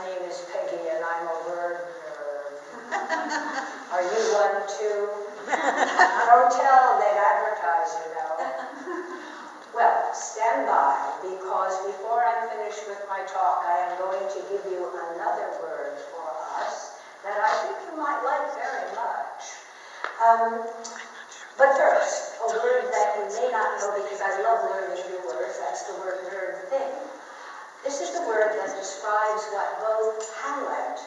name is Peggy and I'm a word nerd. Are you one too? Don't tell, they'd advertise, you know. Well, stand by, because before I'm finished with my talk, I am going to give you another word for us that I think you might like very much. But first, a word that you may not know, because I love learning new words, that's the word nerd thing. This is the word that describes what both Hamlet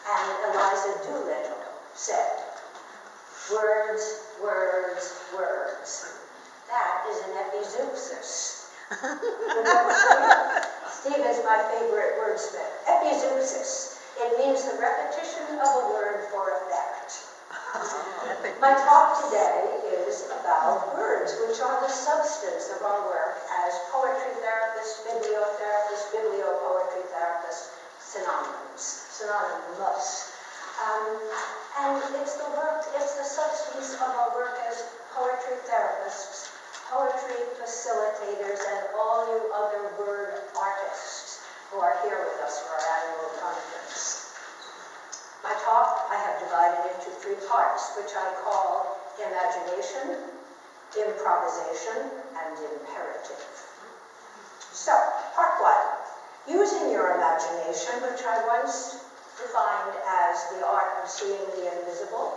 and Eliza Doolittle said. Words, words, words. That is an epizeuxis. Steve is my favorite wordsmith. Epizeuxis. It means the repetition of a word for effect. My talk today is about words, which are the substance of our work as poetry therapists, bibliotherapists, bibliopoetry therapists, synonymous. And it's the substance of our work as poetry therapists, poetry facilitators, and all you other word artists who are here with us for our annual conference. My talk I have divided into 3 parts, which I call imagination, improvisation, and imperative. So, part 1. Using your imagination, which I once defined as the art of seeing the invisible.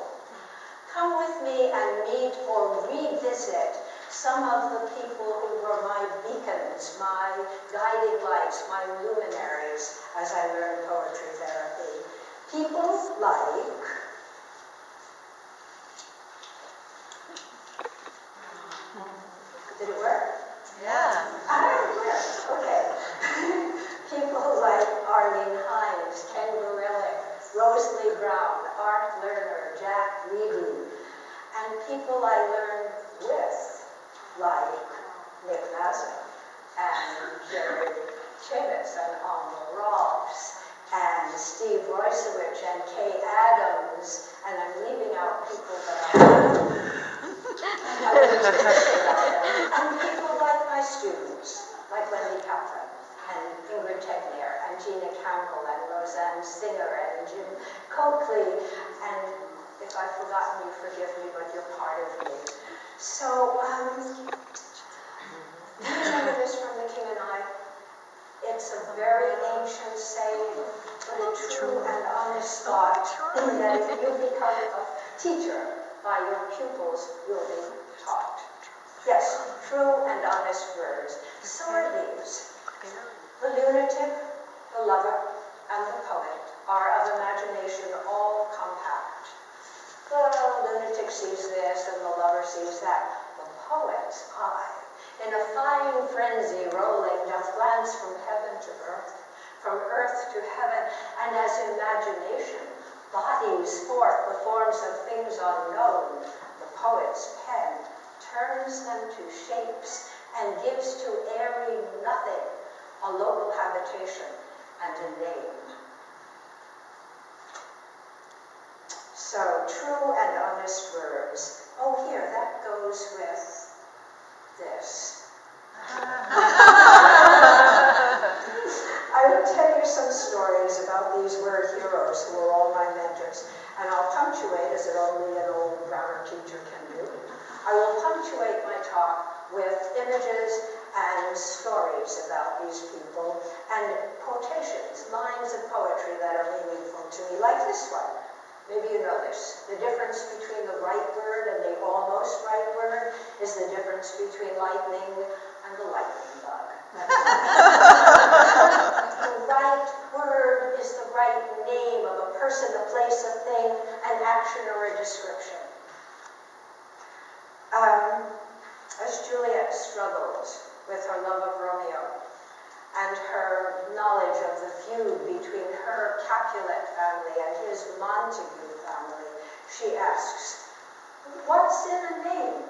Come with me and meet or revisit some of the people who were my beacons, my guiding lights, my luminaries as I learned poetry therapy. People like Did it work? Yeah. Okay. People like Arlene Hines, Ken Gorillick, Rosalie Brown, Art Lerner, Jack Reedy, and people I learned with, like Nick Mazza and Jerry Chavis and Alma Ross and Steve Roysowich and Kay Adams, and I'm leaving out people that I wouldn't say about them, and people like my students, like Wendy Kaplan and Ingrid Tegnier and Gina Campbell and Roseanne Singer and Jim Coakley, and if I've forgotten you, forgive me, but you're part of me. So, do you remember this from The King and I? It's a very ancient saying, but a true and honest thought, that if you become a teacher by your pupils, you'll be taught. Yes, true and honest words. So are these. The lunatic, the lover, and the poet are of imagination all compact. The lunatic sees this and the lover sees that. The poet's eye, in a fine frenzy rolling, doth glance from heaven to from earth to heaven, and as imagination bodies forth the forms of things unknown, the poet's pen turns them to shapes and gives to airy nothing a local habitation and a name. So, true and honest words. Oh, here, that goes with this. I will tell you some stories about these word heroes who were all my mentors, and I'll punctuate, as only an old grammar teacher can do. I will punctuate my talk with images and stories about these people, and quotations, lines of poetry that are meaningful to me, like this one. Maybe you know this. The difference between the right word and the almost right word is the difference between lightning and the lightning bug. The right word is the right name of a person, a place, a thing, an action, or a description. As Juliet struggled with her love of Romeo and her knowledge of the feud between her Capulet family and his Montague family, she asks, "What's in a name?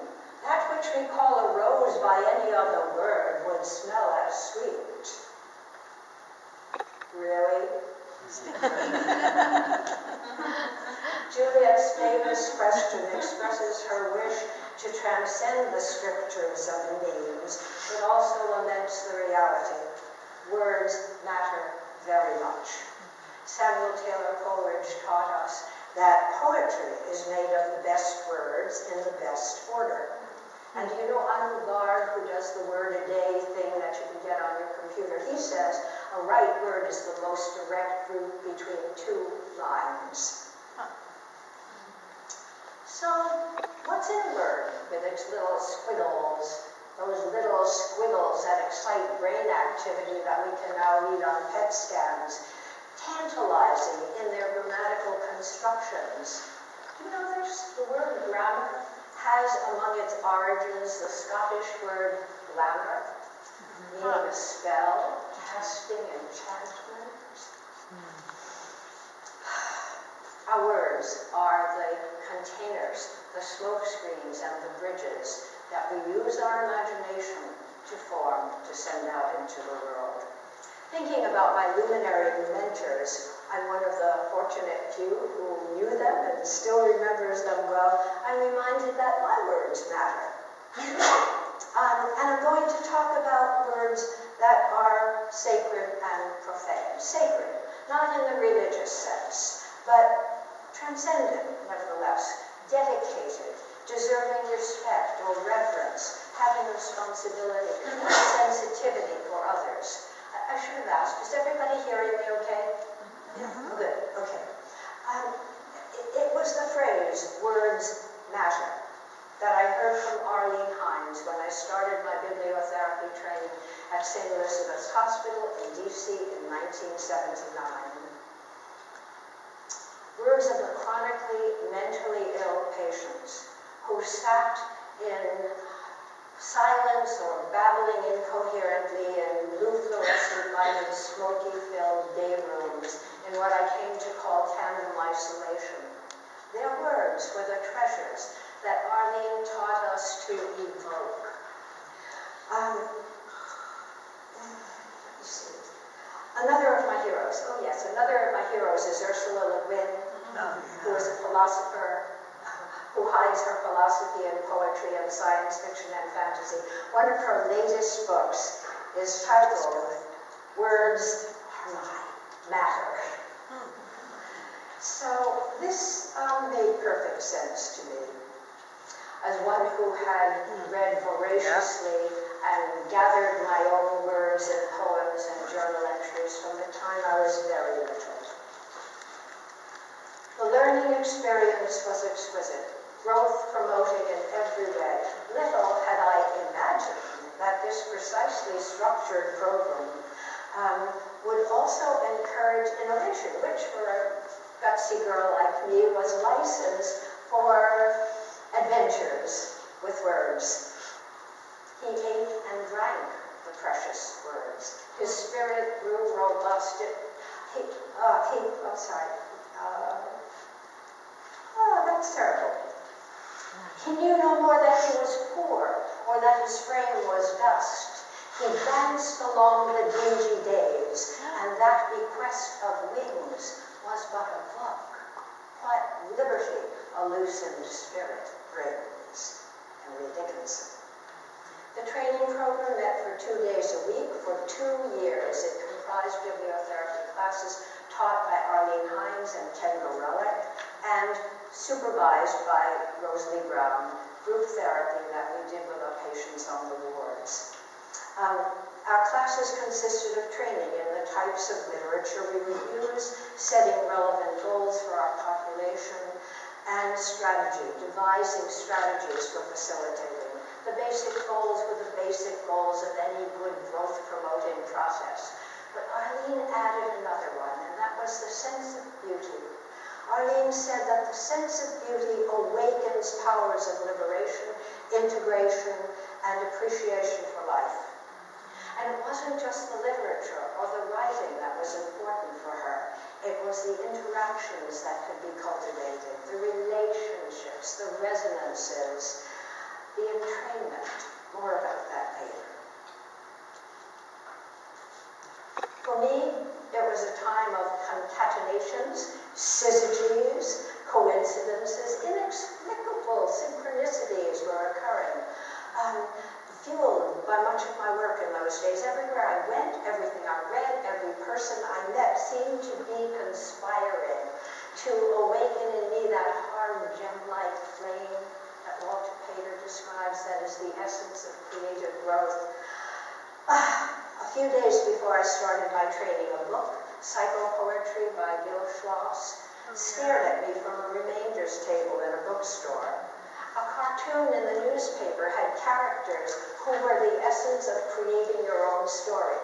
That which we call a rose by any other word would smell as sweet." Really? Juliet's famous question expresses her wish to transcend the scriptures of names, but also laments the reality. Words matter very much. Samuel Taylor Coleridge taught us that poetry is made of the best words in the best order. And you know Anu Garg, who does the word a day thing that you can get on your computer, he says a right word is the most direct route between two lines. So, what's in a word with its little squiggles, those little squiggles that excite brain activity that we can now read on PET scans, tantalizing in their grammatical constructions? Do you know this? The word grammar has among its origins the Scottish word glamour, meaning a spell, casting enchantment. Our words are the containers, the smoke screens, and the bridges that we use our imagination to form, to send out into the world. Thinking about my luminary mentors, I'm one of the fortunate few who knew them and still remembers them well. I'm reminded that my words matter. And I'm going to talk about words that are sacred and profane. Sacred, not in the religious sense, but transcendent, nevertheless, dedicated, deserving respect or reverence, having responsibility, sensitivity for others. I should have asked, is everybody hearing me okay? Yeah. Good, okay. It was the phrase, words matter, that I heard from Arlene Hines when I started my bibliotherapy training at St. Elizabeth's Hospital in D.C. in 1979. Words of the chronically mentally ill patients who sat in silence or babbling incoherently in blue fluorescent lighted, smoky-filled day rooms in what I came to call tandem isolation. Their words were the treasures that Arlene taught us to evoke. Let me see. Another of my heroes, is Ursula Le Guin, who is a philosopher who hides her philosophy in poetry and science fiction and fantasy. One of her latest books is titled Words Matter. So this made perfect sense to me. As one who had read voraciously and gathered my own words and poems and journal entries from the time I was very little. The learning experience was exquisite, growth promoting in every way. Little had I imagined that this precisely structured program would also encourage innovation, which for a gutsy girl like me was license for adventures with words. He ate and drank the precious words. His spirit grew robust. That's terrible. He knew no more that he was poor or that his frame was dust. He danced along the dingy days, and that bequest of wings was but a book. What liberty a loosened spirit brings. Henry Dickinson. The training program met for 2 days a week for 2 years. It comprised bibliotherapy classes taught by Arlene Hines and Kendall Relic, and supervised by Rosalie Brown, group therapy that we did with our patients on the wards. Our classes consisted of training in the types of literature we would use, setting relevant goals for our population, and strategy, devising strategies for facilitating. The basic goals were the basic goals of any good growth-promoting process. But Arlene added another one, and that was the sense of beauty. Arlene said that the sense of beauty awakens powers of liberation, integration, and appreciation for life. And it wasn't just the literature or the writing that was important for her. It was the interactions that could be cultivated, the relationships, the resonances, the entrainment. More about that later. For me, it was a time of concatenations, syzygies, coincidences, inexplicable synchronicities were occurring, fueled by much of my work in those days. Everywhere I went, everything I read, every person I met seemed to be conspiring to awaken in me that hard gem-like flame that Walter Pater describes, that is the essence of creative growth. A few days before I started my training, a book, Psychopoetry by Gil Schloss, stared at me from a remainders table in a bookstore. A cartoon in the newspaper had characters who were the essence of creating your own story.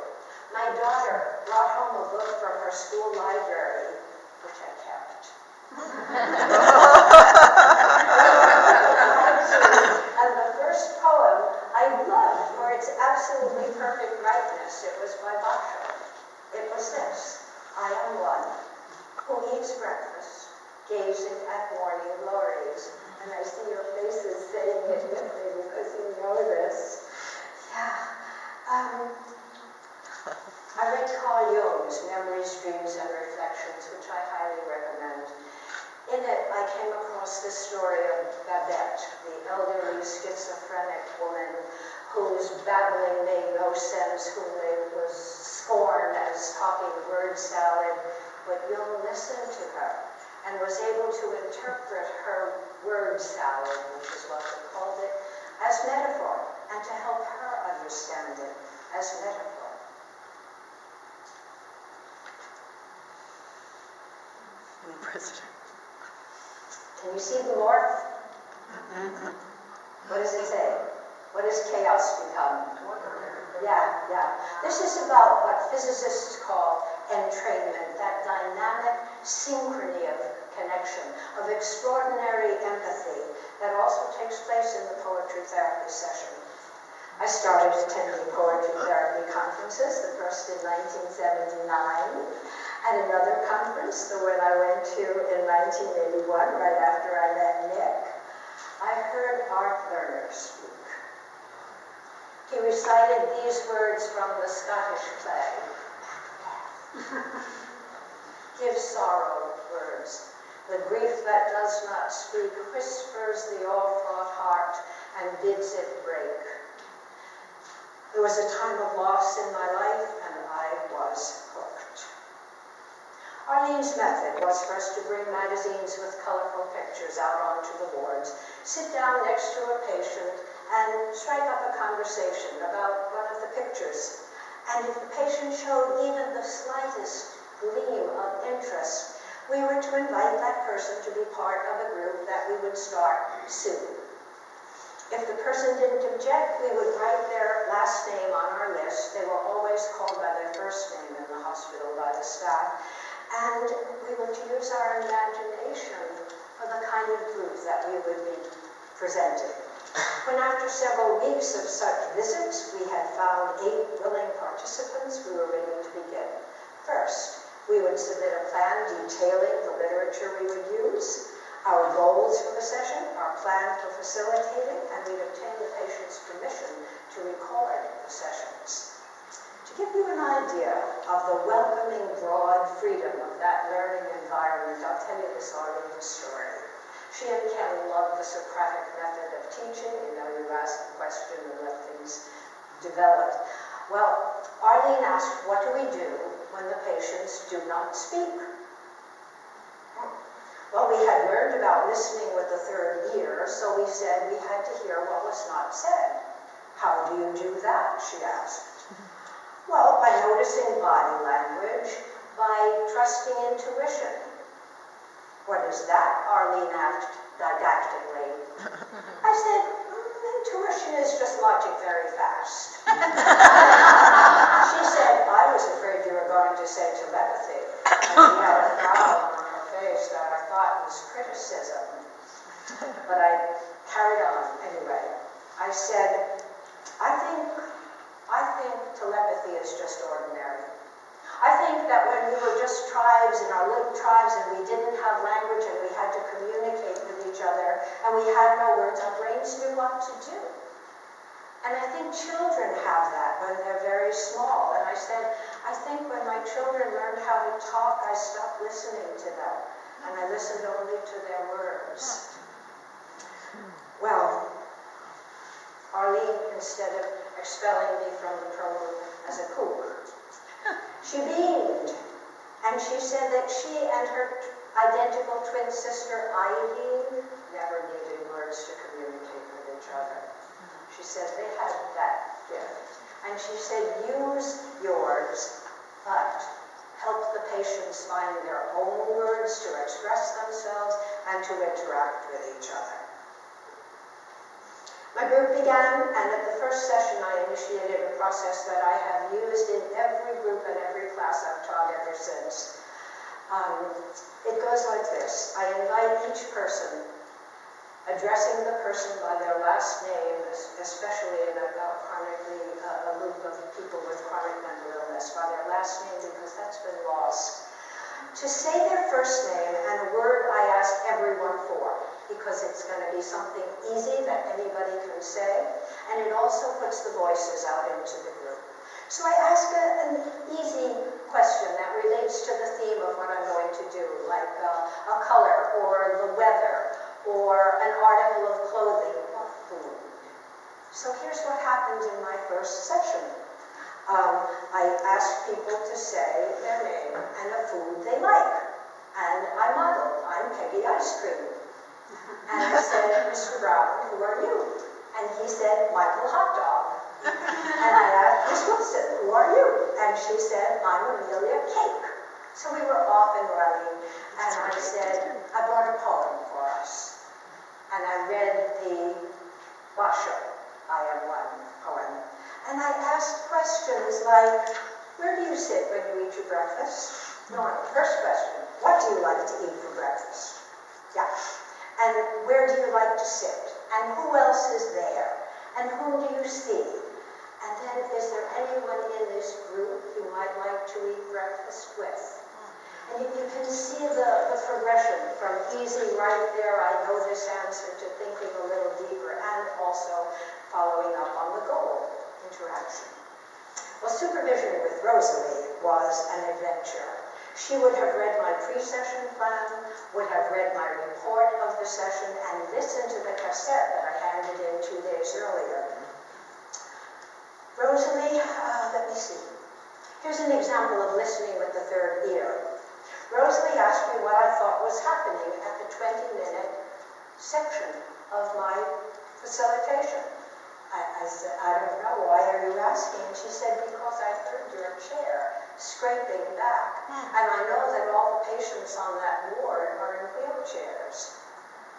My daughter brought home a book from her school library, which I kept. And the first poem I loved for its absolutely perfect rightness. It was by Basho. It was this: I am one who eats breakfast, gazing at morning glories. And I see your faces saying it with me because you know this. Yeah. I read Carl Jung's Memories, Dreams, and Reflections, which I highly recommend. In it, I came across this story of Babette, the elderly schizophrenic woman whose babbling made no sense, whom they was scorned as talking word salad, but Jung listened to her and was able to interpret her word salad, which is what they called it, as metaphor, and to help her understand it as metaphor. President. Can you see the morph? What does it say? What does chaos become? Yeah. This is about what physicists call entrainment, that dynamic synchrony of connection, of extraordinary empathy that also takes place in the poetry therapy session. I started attending poetry therapy conferences, the first in 1979, and another conference, the one I went to in 1981, right after I met Nick. I heard Art Lerner speak. He recited these words from the Scottish play. Give sorrow words. The grief that does not speak whispers the all-fraught heart and bids it break. There was a time of loss in my life, and I was hooked. Arlene's method was for us to bring magazines with colorful pictures out onto the wards, sit down next to a patient, and strike up a conversation about one of the pictures. And if the patient showed even the slightest gleam of interest, we were to invite that person to be part of a group that we would start soon. If the person didn't object, we would write their last name on our list. They were always called by their first name in the hospital by the staff. And we were to use our imagination for the kind of group that we would be presenting. When after several weeks of such visits, we had found 8 willing participants, we were ready to begin. First, we would submit a plan detailing the literature we would use, our goals for the session, our plan for facilitating, and we'd obtain the patient's permission to record the sessions. To give you an idea of the welcoming, broad freedom of that learning environment, I'll tell you this Arlene story. She and Ken loved the Socratic method of teaching. You know, you ask a question and let things develop. Well, Arlene asked, what do we do when the patients do not speak? Well, we had learned about listening with the third ear, so we said we had to hear what was not said. How do you do that? She asked. Well, by noticing body language, by trusting intuition. What is that? Arlene asked didactically. I said, intuition is just logic very fast. She said, I was afraid you were going to say telepathy. And she had a frown on her face that I thought was criticism. But I carried on anyway. I said, I think telepathy is just ordinary. I think that when we were just tribes in our little tribes and we didn't have language and we had to communicate with each other and we had no words, our brains knew what to do. And I think children have that when they're very small. And I said, I think when my children learned how to talk, I stopped listening to them and I listened only to their words. Well, Arlene, instead of expelling me from the program as a kook. She beamed, and she said that she and her identical twin sister, Eileen, never needed words to communicate with each other. She said they had that gift. And she said, use yours, but help the patients find their own words to express themselves and to interact with each other. My group began, and at the first session I initiated a process that I have used in every group and every class I've taught ever since. It goes like this. I invite each person, addressing the person by their last name, especially in a group of people with chronic mental illness, by their last name because that's been lost, to say their first name and a word I ask everyone for, because it's going to be something easy that anybody can say, and it also puts the voices out into the group. So I ask an easy question that relates to the theme of what I'm going to do, like a color, or the weather, or an article of clothing, or food. So here's what happened in my first session. I asked people to say their name and a food they like. And I modeled, I'm Peggy Ice Cream. And I said, Mr. Brown, who are you? And he said, Michael Hot Dog. And I asked Miss Wilson, who are you? And she said, I'm Amelia Cake. So we were off and running, and I said, I brought a poem for us. And I read the Washer, I Am One poem. And I asked questions like, where do you sit when you eat your breakfast? No, first question, what do you like to eat for breakfast? Yeah. And where do you like to sit? And who else is there? And whom do you see? And then, is there anyone in this group you might like to eat breakfast with? And you can see the progression from easy right there, I know this answer, to thinking a little deeper, and also following up on the goal, interaction. Well, supervision with Rosalie was an adventure. She would have read my pre-session plan, would have read my report of the session, and listened to the cassette that I handed in 2 days earlier. Rosalie, let me see. Here's an example of listening with the third ear. Rosalie asked me what I thought was happening at the 20-minute section of my facilitation. I said, I don't know, why are you asking? And she said, because I heard your chair scraping back. And I know that all the patients on that ward are in wheelchairs.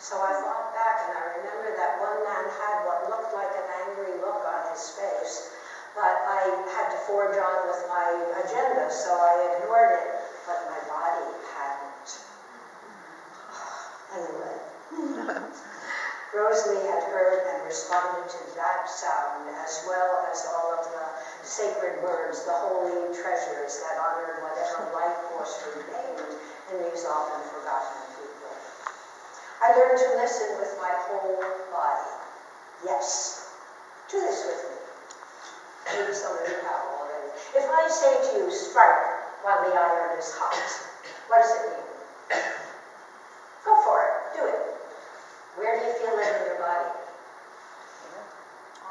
So I thought back, and I remember that one man had what looked like an angry look on his face, but I had to forge on with my agenda, so I ignored it, but my body hadn't. Anyway. Rosalie had heard and responded to that sound, as well as all of the sacred words, the holy treasures that honored whatever life force remained in these often forgotten people. I learned to listen with my whole body. Yes. Do this with me. Maybe some of you have already. If I say to you, strike while the iron is hot, what does it mean? Go for it. Do it. Where do you feel it in your body?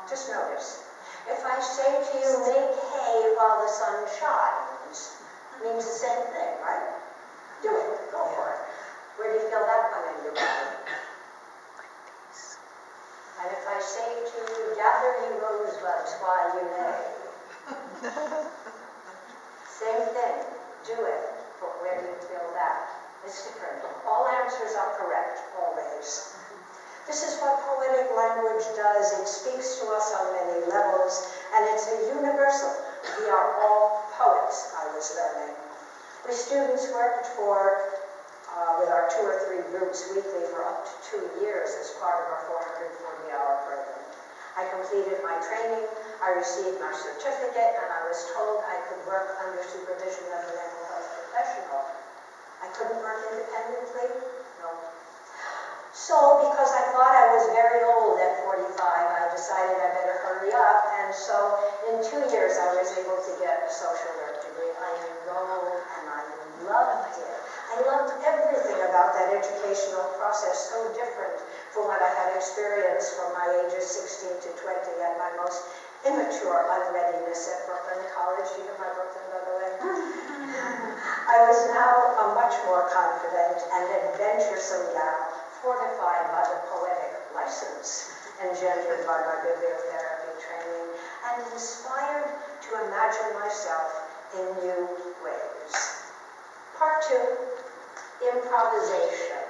Just notice. If I say to you, make hay while the sun shines, it means the same thing, right? Do it. Go for it. Where do you feel that one in your body? And if I say to you, gather you rosebuds while you lay, same thing. Do it. But where do you feel that? It's different. All answers are correct, always. This is what poetic language does. It speaks to us on many levels, and it's a universal. We are all poets, I was learning. We students worked with our 2 or 3 groups weekly for up to 2 years as part of our 440-hour program. I completed my training, I received my certificate, and I was told I could work under supervision of a mental health professional. I couldn't work independently? No. So, because I thought I was very old at 45, I decided I better hurry up, and so in 2 years I was able to get a social work degree. I enrolled, and I loved it. I loved everything about that educational process, so different from what I had experienced from my ages 16 to 20 at my most immature unreadiness at Brooklyn College. You know my Brooklyn, by the way? I was now a much more confident and adventuresome gal, fortified by the poetic license engendered by my bibliotherapy training, and inspired to imagine myself in new ways. Part 2, improvisation.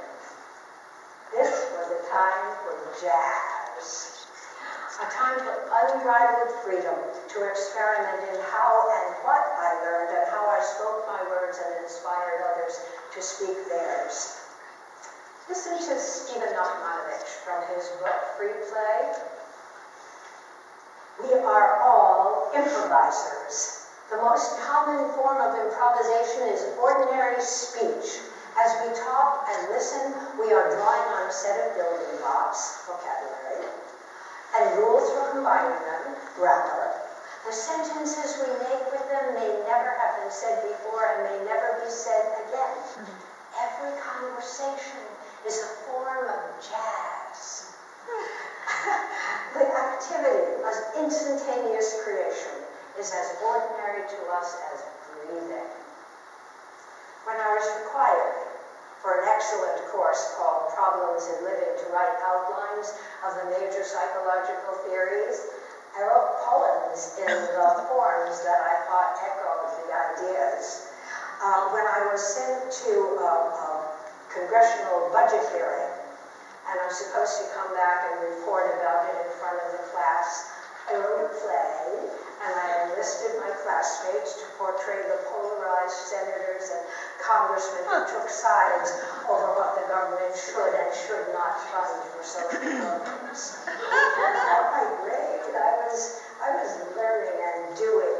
This was a time for jazz. A time for unbridled freedom to experiment in how and what I learned and how I spoke my words and inspired others to speak theirs. Listen to Stephen Nachmanovich from his book, Free Play. We are all improvisers. The most common form of improvisation is ordinary speech. As we talk and listen, we are drawing on a set of building blocks, vocabulary, and rules for combining them, grammar. The sentences we make with them may never have been said before and may never be said again. Every conversation is a form of jazz. The activity of instantaneous creation is as ordinary to us as breathing. When I was required for an excellent course called Problems in Living to write outlines of the major psychological theories, I wrote poems in the forms that I thought echoed the ideas. When I was sent to a congressional budget hearing, and I was supposed to come back and report about it in front of the class, I wrote a play, and I enlisted my classmates to portray the polarized senators and congressmen who took sides over what the government should and should not fund for social programs. At my grade, I was learning and doing.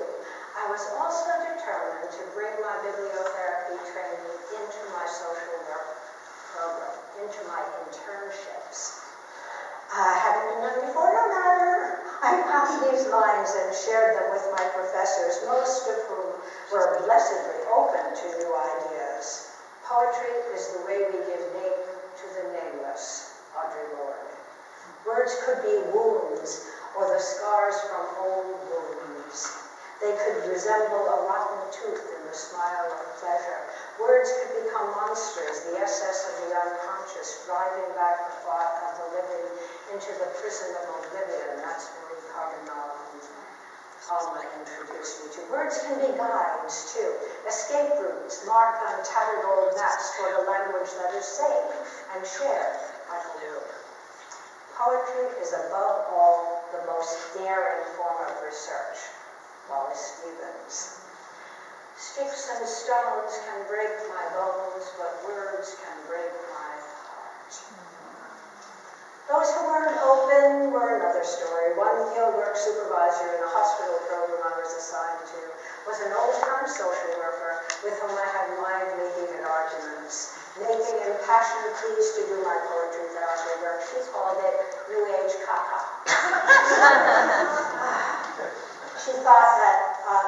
I was also determined to bring my bibliotherapy training into my social work program, into my internships. I hadn't been done before, no matter. I copied these lines and shared them with my professors, most of whom were blessedly open to new ideas. Poetry is the way we give name to the nameless, Audre Lorde. Words could be wounds or the scars from old wounds. They could resemble a rotten tooth in the smile of pleasure. Words could become monsters, the SS of the unconscious, driving back the thought of the living into the prison of oblivion. That's Marie Cardinal and Alma introduced me to. Words can be guides, too. Escape routes marked on tattered old maps for the language that is safe and shared by the new. Poetry is above all the most daring form of research. Wallace Stevens. Sticks and stones can break my bones, but words can break my heart. Those who weren't open were another story. One fieldwork supervisor in a hospital program I was assigned to was an old-time social worker with whom I had lively, heated arguments. Making impassioned pleas to do my poetry therapy work, she called it New Age caca. She thought that,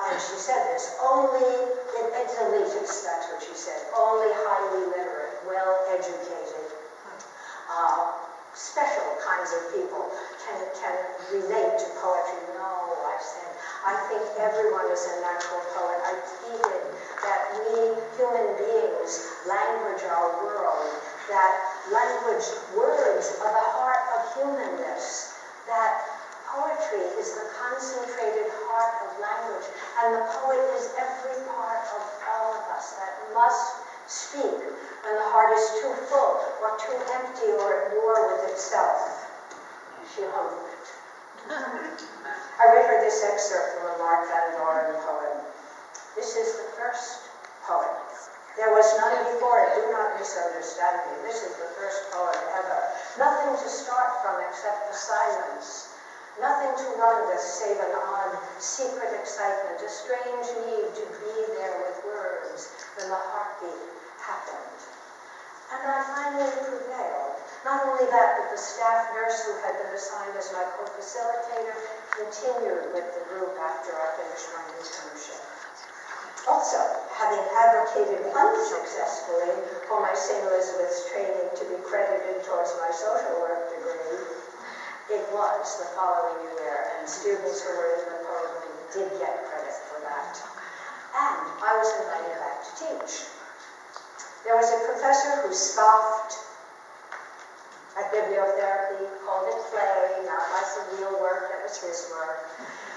and she said this, it's elitist, that's what she said, only highly literate, well-educated, special kinds of people can relate to poetry. No, I said, I think everyone is a natural poet. I pleaded that we human beings language our world, that language words are the heart of humanness, that poetry is the concentrated heart of language, and the poet is every part of all of us that must speak when the heart is too full or too empty or at war with itself. She hummed. I read her this excerpt from a Mark Van Doren poem. This is the first poem. There was none before it. Do not misunderstand me. This is the first poem ever. Nothing to start from except the silence. Nothing to run with save an odd, secret excitement, a strange need to be there with words when the heartbeat happened. And I finally prevailed. Not only that, but the staff nurse who had been assigned as my co-facilitator continued with the group after I finished my internship. Also, having advocated unsuccessfully for my St. Elizabeth's training to be credited towards my social work degree, it was the following year, and students who were in the program did get credit for that. And I was invited back to teach. There was a professor who scoffed at bibliotherapy, called it play, not like the real work that was his work.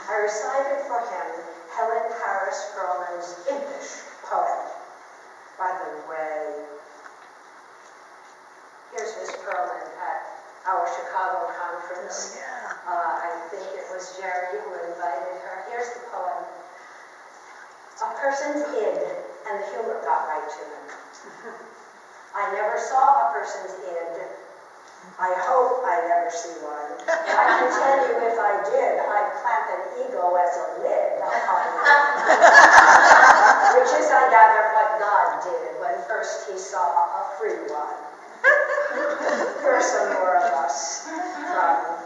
I recited for him Helen Harris Perlman's impish poem. By the way, here's Miss Perlman at our Chicago conference. I think it was Jerry who invited her. Here's the poem. A person's id, and the humor got right to him. I never saw a person's id. I hope I never see one. And I can tell you if I did, I'd clamp an ego as a lid upon it. Which is, I gather, what God did when first he saw a free one. Here are some more of us from